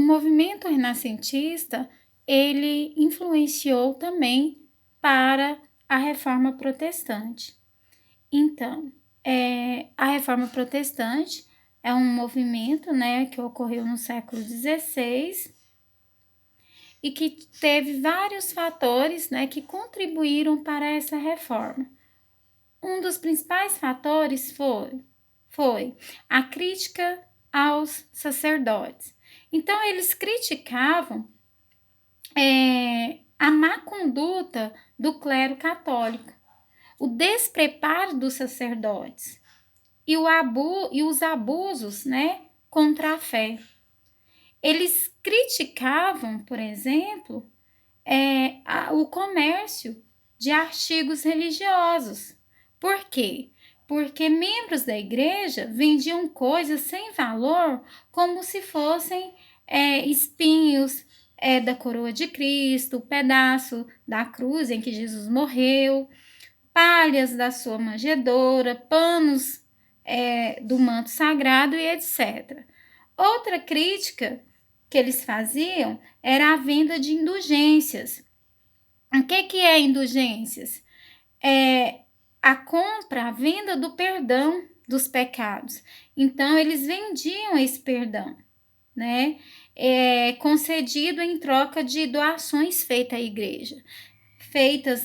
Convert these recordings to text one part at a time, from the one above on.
movimento renascentista, ele influenciou também para a Reforma Protestante. Então, a Reforma Protestante é um movimento, né, que ocorreu no século XVI e que teve vários fatores, né, que contribuíram para essa reforma. Um dos principais fatores foi a crítica aos sacerdotes. Então, eles criticavam a má conduta do clero católico, o despreparo dos sacerdotes e os abusos, né, contra a fé. Eles criticavam, por exemplo, o comércio de artigos religiosos. Por quê? Porque membros da igreja vendiam coisas sem valor como se fossem espinhos da coroa de Cristo, pedaço da cruz em que Jesus morreu, palhas da sua manjedoura, panos do manto sagrado e etc. Outra crítica que eles faziam era a venda de indulgências. O que é indulgências? É a compra, a venda do perdão dos pecados. Então, eles vendiam esse perdão, né? Concedido em troca de doações feitas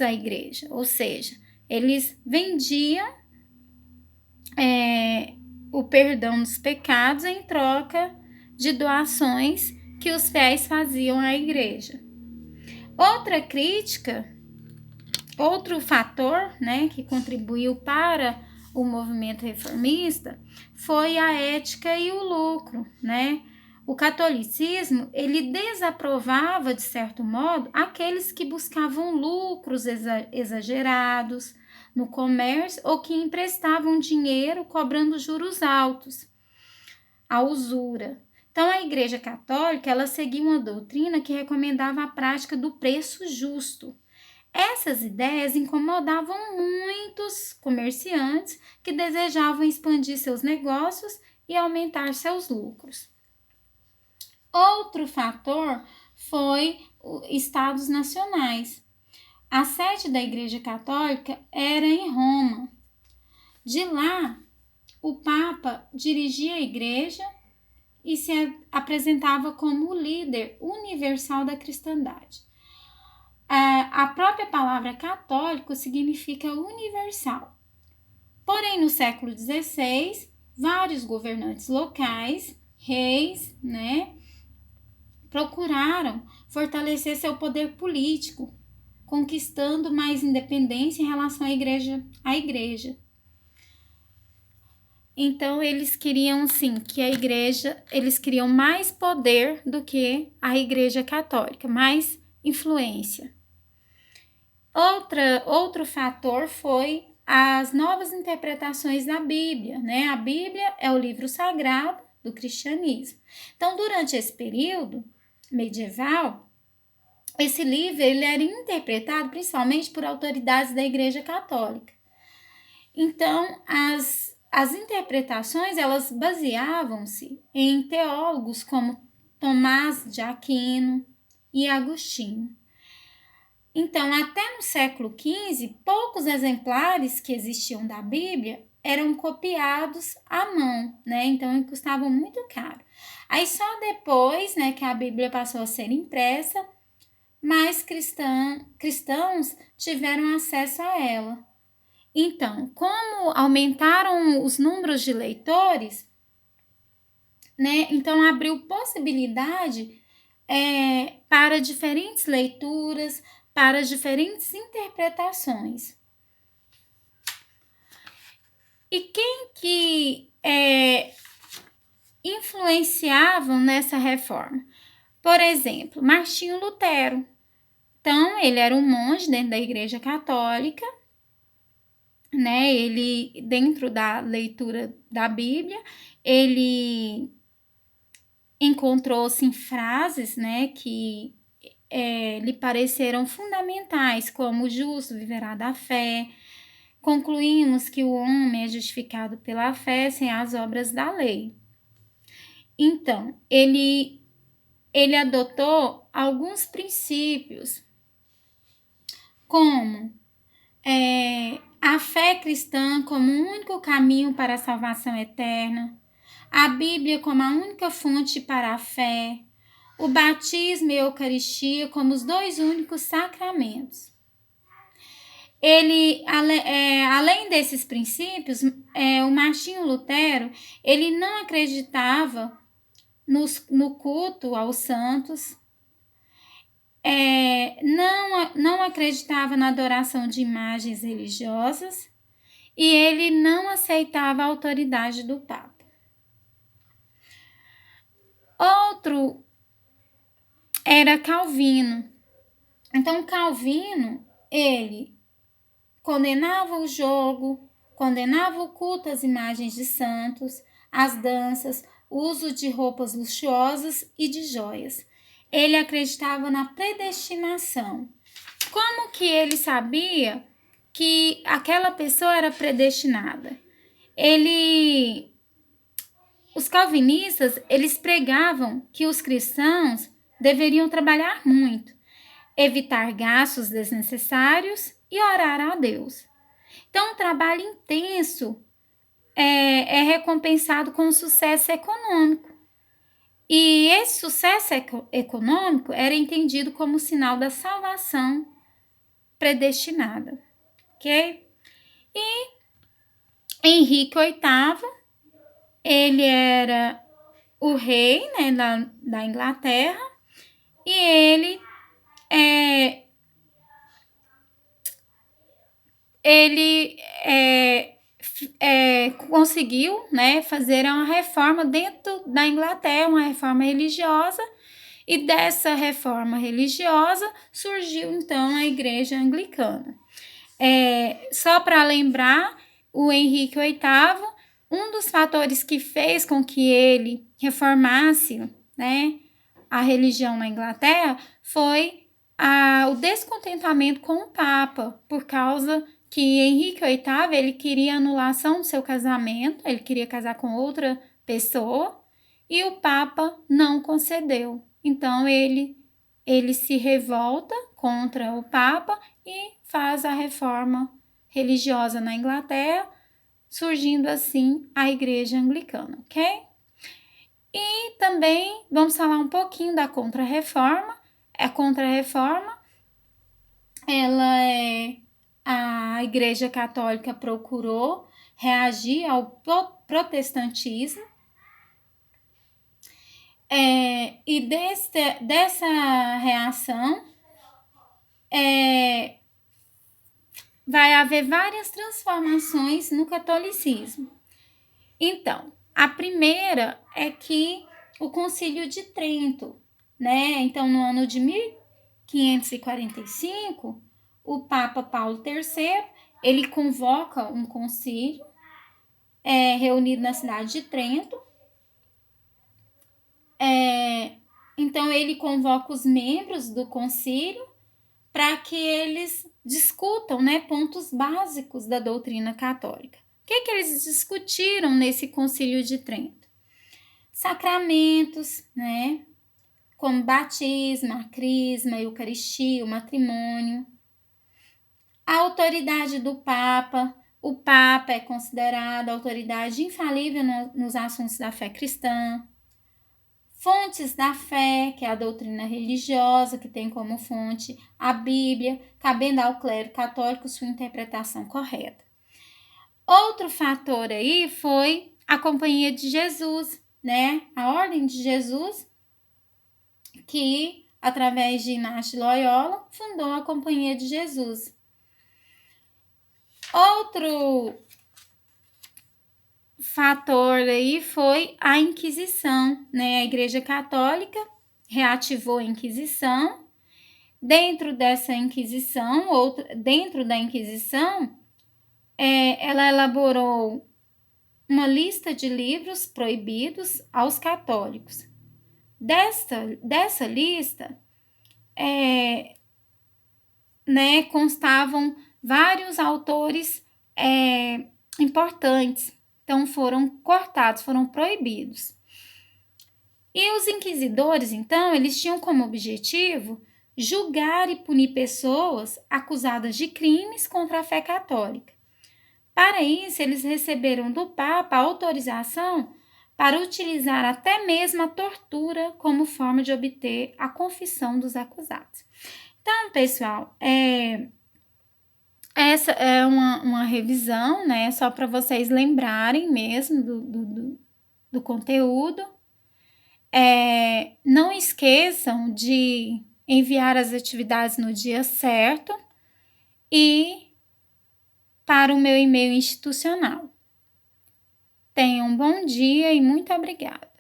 à igreja. Ou seja, eles vendiam o perdão dos pecados em troca de doações que os fiéis faziam à igreja. Outro fator, né, que contribuiu para o movimento reformista foi a ética e o lucro, né? O catolicismo, ele desaprovava, de certo modo, aqueles que buscavam lucros exagerados no comércio ou que emprestavam dinheiro cobrando juros altos, a usura. Então, a Igreja Católica, ela seguia uma doutrina que recomendava a prática do preço justo. Essas ideias incomodavam muitos comerciantes que desejavam expandir seus negócios e aumentar seus lucros. Outro fator foi os estados nacionais. A sede da Igreja Católica era em Roma. De lá, o Papa dirigia a igreja e se apresentava como o líder universal da cristandade. A própria palavra católico significa universal. Porém, no século XVI, vários governantes locais, reis, né, procuraram fortalecer seu poder político, conquistando mais independência em relação à igreja. Então, eles queriam, sim, eles queriam mais poder do que a igreja católica, mais influência. Outro fator foi as novas interpretações da Bíblia, né? A Bíblia é o livro sagrado do cristianismo. Então, durante esse período medieval, esse livro ele era interpretado principalmente por autoridades da Igreja Católica. Então, as interpretações, elas baseavam-se em teólogos como Tomás de Aquino e Agostinho. Então, até no século XV, poucos exemplares que existiam da Bíblia eram copiados à mão, né? Então, custavam muito caro. Aí, só depois, né, que a Bíblia passou a ser impressa, mais cristãos tiveram acesso a ela. Então, como aumentaram os números de leitores, né? Então, abriu possibilidade para diferentes leituras, para diferentes interpretações. E quem que influenciavam nessa reforma? Por exemplo, Martinho Lutero. Então, ele era um monge dentro da Igreja Católica, né? Ele, dentro da leitura da Bíblia, ele encontrou, assim, frases, né, que lhe pareceram fundamentais, como o justo viverá da fé. Concluímos que o homem é justificado pela fé sem as obras da lei. Então, ele ele adotou alguns princípios, como a fé cristã como o único caminho para a salvação eterna, a Bíblia como a única fonte para a fé, o batismo e a Eucaristia como os dois únicos sacramentos. Ele, além desses princípios, o Martinho Lutero, ele não acreditava no culto aos santos, não acreditava na adoração de imagens religiosas e ele não aceitava a autoridade do Papa. Outro era Calvino. Então, Calvino, ele condenava o jogo, condenava o culto às imagens de santos, as danças, o uso de roupas luxuosas e de joias. Ele acreditava na predestinação. Como que ele sabia que aquela pessoa era predestinada? Os calvinistas, eles pregavam que os cristãos deveriam trabalhar muito, evitar gastos desnecessários e orar a Deus. Então, um trabalho intenso é recompensado com sucesso econômico. E esse sucesso econômico era entendido como sinal da salvação predestinada, ok? E Henrique VIII, ele era o rei, né, da Inglaterra, e ele conseguiu, né, fazer uma reforma dentro da Inglaterra, uma reforma religiosa, e dessa reforma religiosa surgiu então a Igreja Anglicana. Só para lembrar, o Henrique VIII, um dos fatores que fez com que ele reformasse, né, a religião na Inglaterra foi o descontentamento com o Papa, por causa que Henrique VIII, ele queria anulação do seu casamento, ele queria casar com outra pessoa, e o Papa não concedeu. Então, ele se revolta contra o Papa e faz a reforma religiosa na Inglaterra, surgindo assim a Igreja Anglicana, ok? E também vamos falar um pouquinho da Contra-Reforma. A Contra-Reforma, a Igreja Católica procurou reagir ao protestantismo, e dessa reação vai haver várias transformações no catolicismo. Então, a primeira é que o Concílio de Trento, né? Então, no ano de 1545, o Papa Paulo III, ele convoca um concílio reunido na cidade de Trento. Então, ele convoca os membros do concílio para que eles discutam, né, pontos básicos da doutrina católica. O que eles discutiram nesse Concílio de Trento? Sacramentos, né, como batismo, a crisma, a eucaristia, o matrimônio. A autoridade do Papa. O Papa é considerado a autoridade infalível nos assuntos da fé cristã. Fontes da fé, que é a doutrina religiosa, que tem como fonte a Bíblia, cabendo ao clero católico sua interpretação correta. Outro fator aí foi a Companhia de Jesus, né? A Ordem de Jesus, que, através de Inácio de Loyola, fundou a Companhia de Jesus. Outro fator aí foi a Inquisição, né? A Igreja Católica reativou a Inquisição. Dentro da Inquisição, ela elaborou uma lista de livros proibidos aos católicos. Dessa lista, né, constavam vários autores importantes. Então, foram cortados, foram proibidos. E os inquisidores, então, eles tinham como objetivo julgar e punir pessoas acusadas de crimes contra a fé católica. Para isso, eles receberam do Papa autorização para utilizar até mesmo a tortura como forma de obter a confissão dos acusados. Então, pessoal, essa é uma revisão, né? Só para vocês lembrarem mesmo do conteúdo. Não esqueçam de enviar as atividades no dia certo e para o meu e-mail institucional. Tenham um bom dia e muito obrigada.